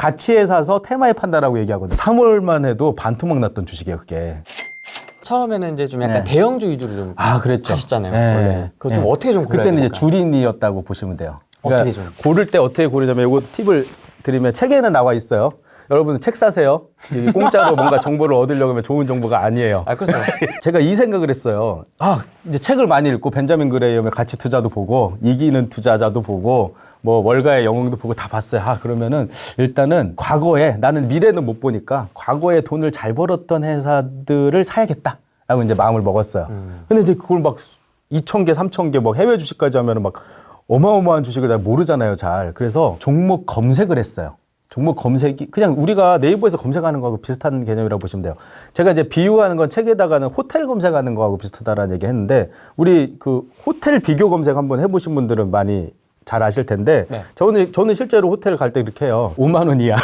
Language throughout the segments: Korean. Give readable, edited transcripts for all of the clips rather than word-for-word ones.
가치에 사서 테마에 판다라고 얘기하거든요. 3월만 해도 반토막 났던 주식이에요, 그게. 처음에는 이제 좀 약간 대형주 위주로 좀 그랬죠. 하셨잖아요. 네. 원래는. 그거 좀 어떻게 좀 고려해야 그때는 이제 될까요? 줄인이었다고 보시면 돼요. 어떻게 좀? 고를 때 어떻게 고르냐면 이거 팁을 드리면 책에는 나와 있어요. 여러분 책 사세요. 공짜로 뭔가 정보를 얻으려고 하면 좋은 정보가 아니에요. 그렇죠. 제가 이 생각을 했어요. 이제 책을 많이 읽고 벤자민 그레이엄의 가치 투자도 보고 이기는 투자자도 보고 뭐 월가의 영웅도 보고 다 봤어요. 그러면은 일단은 과거에 나는 미래는 못 보니까 과거에 돈을 잘 벌었던 회사들을 사야겠다라고 이제 마음을 먹었어요. 근데 이제 그걸 막 2,000개, 3,000개 막 해외 주식까지 하면은 막 어마어마한 주식을 다 모르잖아요, 잘. 그래서 종목 검색을 했어요. 종목 검색이 그냥 우리가 네이버에서 검색하는 거하고 비슷한 개념이라고 보시면 돼요. 제가 이제 비유하는 건 책에다가는 호텔 검색하는 거하고 비슷하다라는 얘기 했는데 우리 그 호텔 비교 검색 한번 해보신 분들은 많이 잘 아실 텐데 저는 실제로 호텔 갈 때 이렇게 해요. 5만 원 이하.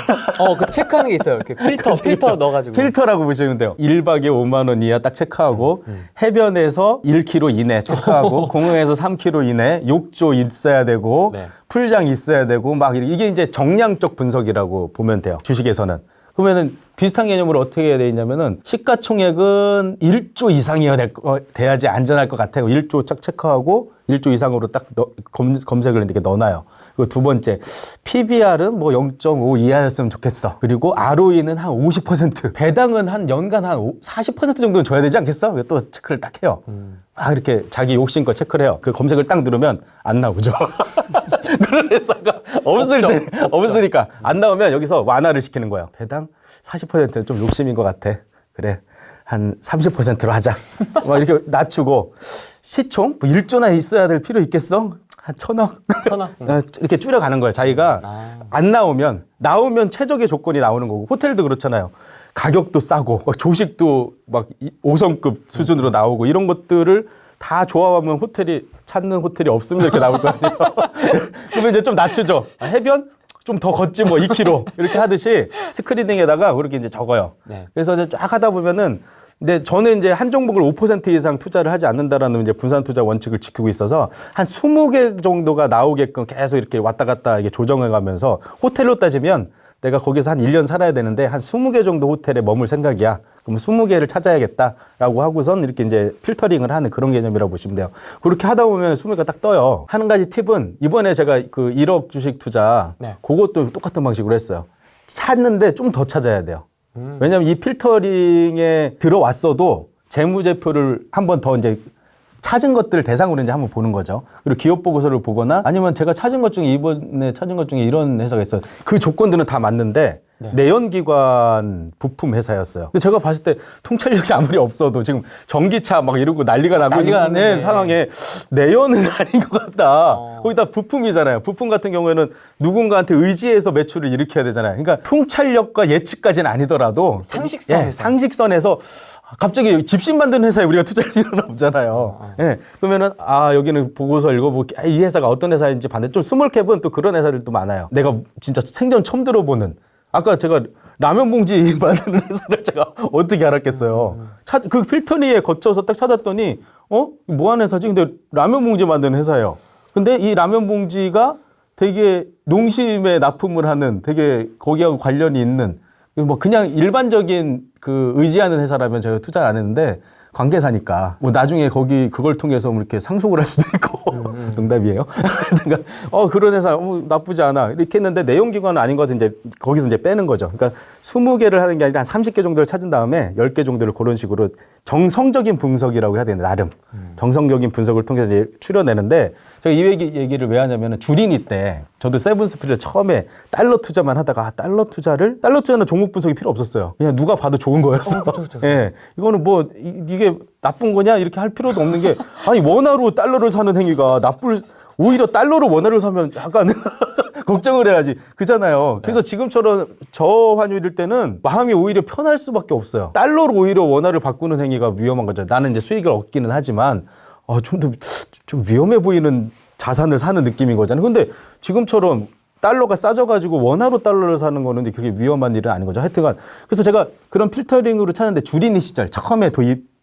그 체크하는 게 있어요. 이렇게 필터 넣어가지고. 필터라고 보시면 돼요. 1박에 5만 원 이하 딱 체크하고 해변에서 1km 이내 체크하고 공항에서 3km 이내 욕조 있어야 되고 풀장 있어야 되고 막 이게 이제 정량적 분석이라고 보면 돼요. 주식에서는. 그러면은 비슷한 개념으로 어떻게 해야 되냐면은 시가총액은 1조 이상이어야 돼야지 안전할 것 같아요. 1조 딱 체크하고 1조 이상으로 딱 검색을 이렇게 넣어놔요. 그리고 두 번째, PBR은 뭐 0.5 이하였으면 좋겠어. 그리고 ROE는 한 50%, 배당은 한 연간 한 40% 정도는 줘야 되지 않겠어? 또 체크를 딱 해요. 이렇게 자기 욕심껏 체크를 해요. 그 검색을 딱 누르면 안 나오죠. 그런 회사가 없으니까 안 나오면 여기서 완화를 시키는 거예요. 배당 40%는 좀 욕심인 것 같아. 그래. 한 30%로 하자. 막 이렇게 낮추고 시총 뭐 1조나 있어야 될 필요 있겠어? 한 1,000억? 이렇게 줄여가는 거예요. 자기가 안 나오면 최적의 조건이 나오는 거고 호텔도 그렇잖아요. 가격도 싸고 막 조식도 막 5성급 수준으로 나오고 이런 것들을 다 조합하면 찾는 호텔이 없으면 이렇게 나올 거 아니에요. 그러면 이제 좀 낮추죠. 해변? 좀 더 걷지 뭐 2km 이렇게 하듯이 스크리닝에다가 그렇게 이제 적어요. 그래서 이제 쫙 하다 보면은 근데 저는 이제 한 종목을 5% 이상 투자를 하지 않는다라는 이제 분산 투자 원칙을 지키고 있어서 한 20개 정도가 나오게끔 계속 이렇게 왔다 갔다 이게 조정해 가면서 호텔로 따지면 내가 거기서 한 1년 살아야 되는데 한 20개 정도 호텔에 머물 생각이야. 그럼 20개를 찾아야겠다라고 하고선 이렇게 이제 필터링을 하는 그런 개념이라고 보시면 돼요. 그렇게 하다 보면 20개가 딱 떠요. 한 가지 팁은 이번에 제가 그 1억 주식 투자 그것도 똑같은 방식으로 했어요. 찾는데 좀 더 찾아야 돼요. 왜냐하면 이 필터링에 들어왔어도 재무제표를 한 번 더 이제 찾은 것들 대상으로 이제 한번 보는 거죠. 그리고 기업 보고서를 보거나 아니면 제가 찾은 것 중에 이번에 찾은 것 중에 이런 회사가 있어요. 그 조건들은 다 맞는데 내연기관 부품 회사였어요. 근데 제가 봤을 때 통찰력이 아무리 없어도 지금 전기차 막 이러고 난리가 나고 있는 상황에 내연은 아닌 것 같다. 거기다 부품이잖아요. 부품 같은 경우에는 누군가한테 의지해서 매출을 일으켜야 되잖아요. 그러니까 통찰력과 예측까지는 아니더라도 상식선에서 갑자기 집신 만드는 회사에 우리가 투자할 일은 없잖아요. 그러면은 여기는 보고서 읽어보고 이 회사가 어떤 회사인지 봤는데 좀 스몰캡은 또 그런 회사들도 많아요. 내가 진짜 생전 처음 들어보는 아까 제가 라면 봉지 만드는 회사를 제가 어떻게 알았겠어요. 그 필터링에 거쳐서 딱 찾았더니 뭐 하는 회사지? 근데 라면 봉지 만드는 회사예요. 근데 이 라면 봉지가 되게 농심에 납품을 하는 되게 거기하고 관련이 있는 뭐 그냥 일반적인 그 의지하는 회사라면 제가 투자를 안 했는데 관계사니까 뭐 나중에 그걸 통해서 뭐 이렇게 상속을 할 수도 있고 농담이에요. 그러니까 그런 회사 나쁘지 않아 이렇게 했는데 내용기관은 아닌 것은 이제 거기서 이제 빼는 거죠. 그러니까 20개를 하는 게 아니라 한 30개 정도를 찾은 다음에 10개 정도를 그런 식으로 정성적인 분석이라고 해야 되나 나름 정성적인 분석을 통해서 이제 추려내는데 제가 이 얘기를 왜 하냐면은 주린이 때 저도 세븐스프리트 처음에 달러 투자만 하다가 달러 투자는 종목 분석이 필요 없었어요. 그냥 누가 봐도 좋은 거였어. 예, 이거는 뭐 이게 나쁜 거냐 이렇게 할 필요도 없는 게 아니 원화로 달러를 사는 행위가 오히려 달러로 원화를 사면 약간 걱정을 해야지 그잖아요. 그래서 지금처럼 저환율일 때는 마음이 오히려 편할 수밖에 없어요. 달러로 오히려 원화를 바꾸는 행위가 위험한 거죠. 나는 이제 수익을 얻기는 하지만 좀 위험해 보이는 자산을 사는 느낌인 거잖아요. 근데 지금처럼 달러가 싸져가지고 원화로 달러를 사는 거는 그게 위험한 일은 아닌 거죠. 하여튼간 그래서 제가 그런 필터링으로 찾는데 주린이 시절 처음에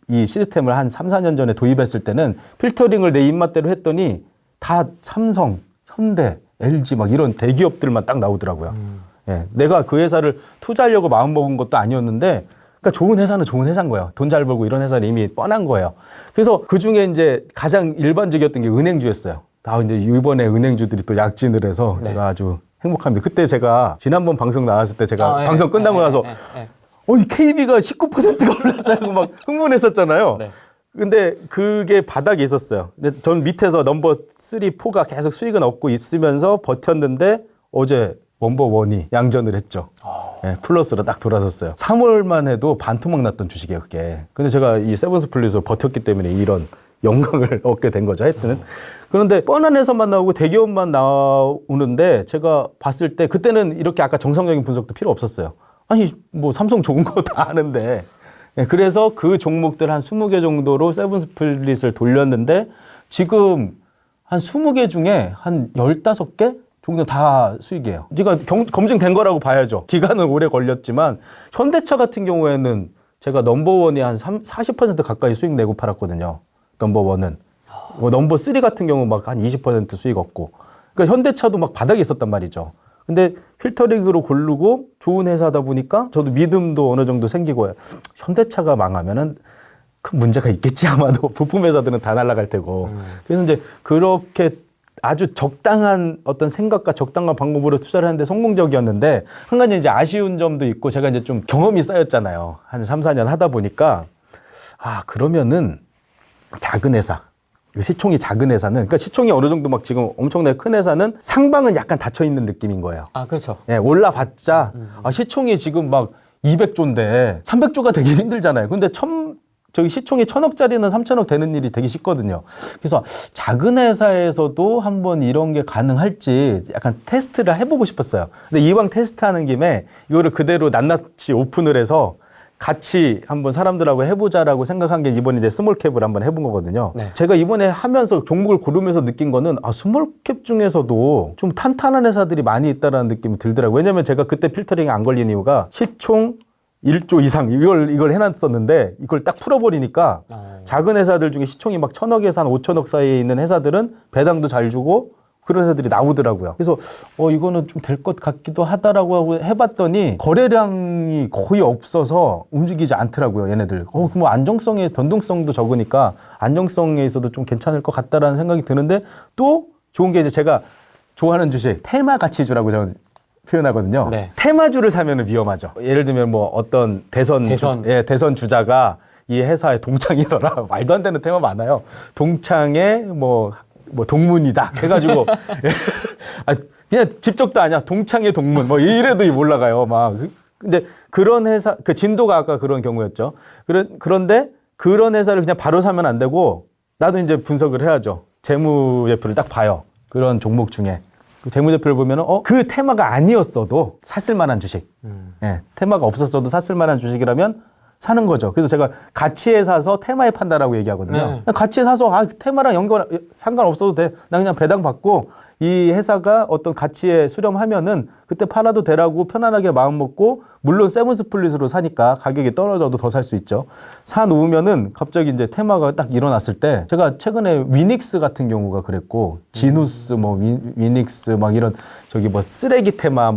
이 시스템을 한 3, 4년 전에 도입했을 때는 필터링을 내 입맛대로 했더니 다 삼성, 현대, LG 막 이런 대기업들만 딱 나오더라고요. 예, 내가 그 회사를 투자하려고 마음먹은 것도 아니었는데 그러니까 좋은 회사는 좋은 회사인 거예요. 돈 잘 벌고 이런 회사는 이미 뻔한 거예요. 그래서 그중에 이제 가장 일반적이었던 게 은행주였어요. 이제 이번에 은행주들이 또 약진을 해서 네. 제가 아주 행복합니다. 그때 제가 지난번 방송 나왔을 때 제가 예, 방송 끝나고 나서 예. KB가 19%가 올랐어요 하고 막 흥분했었잖아요. 네. 근데 그게 바닥에 있었어요. 근데 전 밑에서 넘버 3, 4가 계속 수익은 얻고 있으면서 버텼는데 어제 넘버 1이 양전을 했죠. 네, 플러스로 딱 돌아섰어요. 3월만 해도 반토막 났던 주식이에요, 그게. 근데 제가 이 세븐스플릿으로 버텼기 때문에 이런 영광을 얻게 된 거죠, 하여튼. 그런데 뻔한 회사만 나오고 대기업만 나오는데 제가 봤을 때 그때는 이렇게 아까 정상적인 분석도 필요 없었어요. 아니, 뭐 삼성 좋은 거 다 아는데. 네, 그래서 그 종목들 한 20개 정도로 세븐스플릿을 돌렸는데 지금 한 20개 중에 한 15개 정도 다 수익이에요. 제가 검증된 거라고 봐야죠. 기간은 오래 걸렸지만 현대차 같은 경우에는 제가 넘버원이 한 40% 가까이 수익 내고 팔았거든요. 넘버원은. 넘버 3 같은 경우 막 한 20% 수익 얻고. 그러니까 현대차도 막 바닥에 있었단 말이죠. 근데 필터링으로 고르고 좋은 회사다 보니까 저도 믿음도 어느 정도 생기고 현대차가 망하면은 큰 문제가 있겠지 아마도 부품 회사들은 다 날아갈 테고. 그래서 이제 그렇게 아주 적당한 어떤 생각과 적당한 방법으로 투자를 하는데 성공적이었는데 한 가지 이제 아쉬운 점도 있고 제가 이제 좀 경험이 쌓였잖아요. 한 3, 4년 하다 보니까 그러면은 작은 회사 시총이 작은 회사는 그러니까 시총이 어느 정도 막 지금 엄청나게 큰 회사는 상방은 약간 닫혀 있는 느낌인 거예요. 그렇죠. 예, 올라봤자 시총이 지금 막 200조인데 300조가 되기 힘들잖아요. 근데 저기 시총이 1,000억짜리는 3,000억 되는 일이 되게 쉽거든요. 그래서 작은 회사에서도 한번 이런 게 가능할지 약간 테스트를 해보고 싶었어요. 근데 이왕 테스트하는 김에 이거를 그대로 낱낱이 오픈을 해서 같이 한번 사람들하고 해보자라고 생각한 게 이번에 이제 스몰캡을 한번 해본 거거든요. 네. 제가 이번에 하면서 종목을 고르면서 느낀 거는 스몰캡 중에서도 좀 탄탄한 회사들이 많이 있다라는 느낌이 들더라고요. 왜냐면 제가 그때 필터링이 안 걸린 이유가 시총 1조 이상 이걸 해놨었는데 이걸 딱 풀어버리니까 작은 회사들 중에 시총이 막 1,000억에서 한 5천억 사이에 있는 회사들은 배당도 잘 주고 그런 회사들이 나오더라고요. 그래서 이거는 좀 될 것 같기도 하다라고 하고 해봤더니 거래량이 거의 없어서 움직이지 않더라고요. 얘네들. 그럼 안정성의 변동성도 적으니까 안정성에 있어도 좀 괜찮을 것 같다라는 생각이 드는데 또 좋은 게 이제 제가 좋아하는 주식 테마 가치주라고 저는 표현하거든요. 네. 테마주를 사면 위험하죠. 예를 들면 뭐 어떤 대선 주자가 이 회사의 동창이더라. 말도 안 되는 테마 많아요. 동창의 뭐 동문이다. 해가지고 그냥 집적도 아니야. 동창의 동문 뭐 이래도 올라가요. 막 근데 그런 회사 진도가 아까 그런 경우였죠. 그런데 그런 회사를 그냥 바로 사면 안 되고 나도 이제 분석을 해야죠. 재무제표를 딱 봐요. 그런 종목 중에. 재무제표를 보면은 그 테마가 아니었어도 샀을 만한 주식. 예, 테마가 없었어도 샀을 만한 주식이라면 사는 거죠. 그래서 제가 가치에 사서 테마에 판다라고 얘기하거든요. 네. 가치에 사서 테마랑 상관없어도 돼. 나 그냥 배당 받고 이 회사가 어떤 가치에 수렴하면은 그때 팔아도 되라고 편안하게 마음 먹고 물론 세븐스플릿으로 사니까 가격이 떨어져도 더 살 수 있죠. 사 놓으면은 갑자기 이제 테마가 딱 일어났을 때 제가 최근에 위닉스 같은 경우가 그랬고 지누스 위닉스 막 이런 저기 뭐 쓰레기 테마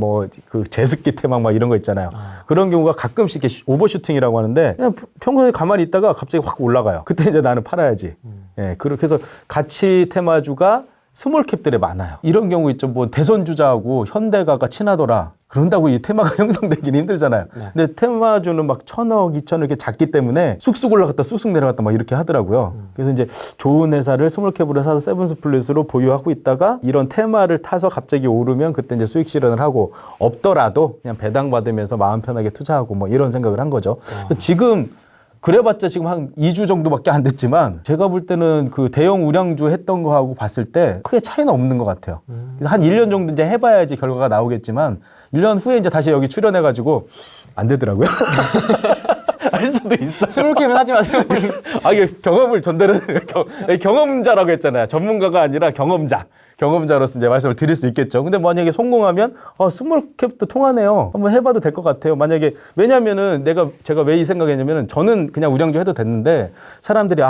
그 제습기 테마 막 이런 거 있잖아요. 그런 경우가 가끔씩 이렇게 오버슈팅이라고 하는데 그냥 평소에 가만히 있다가 갑자기 확 올라가요. 그때 이제 나는 팔아야지. 예, 그렇게 해서 가치 테마주가 스몰캡들에 많아요. 이런 경우 있죠. 뭐 대선 주자하고 현대가가 친하더라. 그런다고 이 테마가 형성되기는 힘들잖아요. 네. 근데 테마주는 막 1,000억, 2,000억 이렇게 작기 때문에 쑥쑥 올라갔다 쑥쑥 내려갔다 막 이렇게 하더라고요. 그래서 이제 좋은 회사를 스몰캡으로 사서 세븐스플릿으로 보유하고 있다가 이런 테마를 타서 갑자기 오르면 그때 이제 수익 실현을 하고 없더라도 그냥 배당 받으면서 마음 편하게 투자하고 뭐 이런 생각을 한 거죠. 지금 그래봤자 지금 한 2주 정도밖에 안 됐지만 제가 볼 때는 그 대형 우량주 했던 거하고 봤을 때 크게 차이는 없는 것 같아요. 한 1년 정도 이제 해봐야지 결과가 나오겠지만 1년 후에 이제 다시 여기 출연해가지고 안 되더라고요. 알 수도 있어. 스몰캡은 하지 마세요. 이게 경험을 전달해서 경험자라고 했잖아요. 전문가가 아니라 경험자로서 이제 말씀을 드릴 수 있겠죠. 근데 만약에 성공하면 스몰캡도 통하네요. 한번 해봐도 될 것 같아요. 만약에 왜냐면은 제가 왜 이 생각했냐면은 저는 그냥 우량주 해도 됐는데 사람들이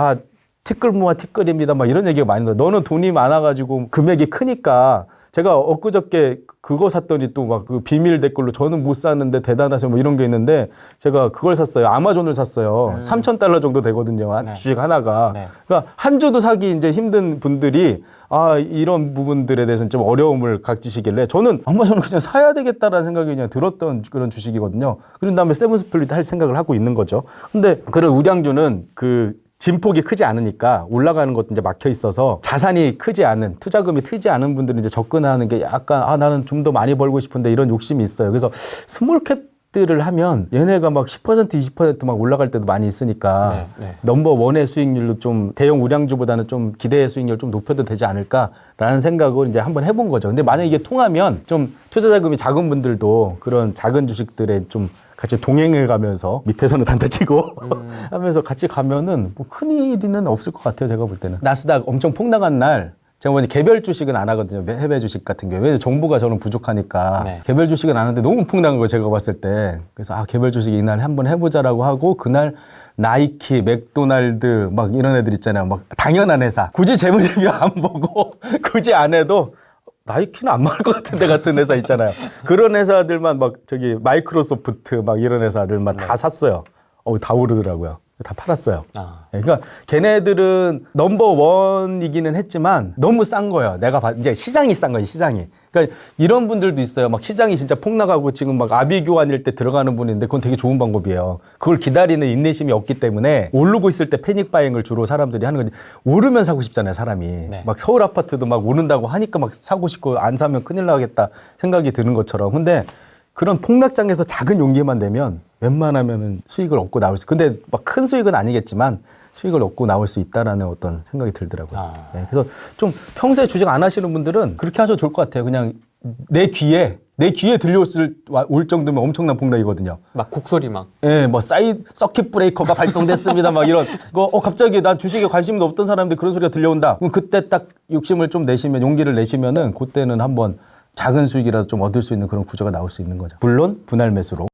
티끌 모아 티끌입니다. 막 이런 얘기가 많이 나요. 너는 돈이 많아가지고 금액이 크니까 제가 엊그저께 그거 샀더니 또 막 그 비밀 댓글로 저는 못 샀는데 대단하세요 뭐 이런 게 있는데 제가 그걸 샀어요. 아마존을 샀어요. 3,000달러 정도 되거든요. 네. 주식 하나가. 네. 그러니까 한 주도 사기 이제 힘든 분들이 이런 부분들에 대해서는 좀 어려움을 갖지시길래 저는 아마존을 그냥 사야 되겠다라는 생각이 그냥 들었던 그런 주식이거든요. 그런 다음에 세븐스플릿 할 생각을 하고 있는 거죠. 근데 그런 우량주는 그 진폭이 크지 않으니까 올라가는 것도 이제 막혀 있어서 자산이 크지 않은 투자금이 크지 않은 분들은 이제 접근하는 게 약간 나는 좀 더 많이 벌고 싶은데 이런 욕심이 있어요. 그래서 스몰캡들을 하면 얘네가 막 10% 20% 막 올라갈 때도 많이 있으니까 넘버 원의 수익률로 좀 대형 우량주보다는 좀 기대의 수익률 좀 높여도 되지 않을까라는 생각을 이제 한번 해본 거죠. 근데 만약 이게 통하면 좀 투자 자금이 작은 분들도 그런 작은 주식들에 좀 같이 동행을 가면서 밑에서는 단타 치고 하면서 같이 가면은 뭐 큰일은 없을 것 같아요. 제가 볼 때는. 나스닥 엄청 폭락한 날 제가 뭐냐 개별 주식은 안 하거든요. 해외 주식 같은 경우에. 왜냐면 정보가 저는 부족하니까 개별 주식은 안 하는데 너무 폭락한 거예요. 제가 봤을 때. 그래서 개별 주식 이날 한번 해보자라고 하고 그날 나이키, 맥도날드 막 이런 애들 있잖아요. 막 당연한 회사. 굳이 재무제표 안 보고 굳이 안 해도 나이키는 안 먹을 것 같은데 같은 회사 있잖아요. 그런 회사들만 막 저기 마이크로소프트 막 이런 회사들만 다 샀어요. 다 오르더라고요. 다 팔았어요. 그러니까 걔네들은 넘버 원이기는 했지만 너무 싼 거예요. 이제 시장이 싼 거예요. 시장이. 그러니까 이런 분들도 있어요. 막 시장이 진짜 폭락하고 지금 막 아비규환일 때 들어가는 분인데 그건 되게 좋은 방법이에요. 그걸 기다리는 인내심이 없기 때문에 오르고 있을 때 패닉 바잉을 주로 사람들이 하는 거지. 오르면 사고 싶잖아요, 사람이. 막 서울 아파트도 막 오른다고 하니까 막 사고 싶고 안 사면 큰일 나겠다 생각이 드는 것처럼. 근데 그런 폭락장에서 작은 용기만 내면 웬만하면은 수익을 얻고 나올 수. 근데 막 큰 수익은 아니겠지만 수익을 얻고 나올 수 있다라는 어떤 생각이 들더라고요. 그래서 좀 평소에 주식 안 하시는 분들은 그렇게 하셔도 좋을 것 같아요. 그냥 내 귀에 올 정도면 엄청난 폭락이거든요. 막 곡소리 막. 뭐 서킷 브레이커가 발동됐습니다. 막 이런 거 갑자기 난 주식에 관심도 없던 사람인데 그런 소리가 들려온다. 그럼 그때 딱 욕심을 좀 내시면 용기를 내시면은 그때는 한번 작은 수익이라도 좀 얻을 수 있는 그런 구조가 나올 수 있는 거죠. 물론 분할 매수로.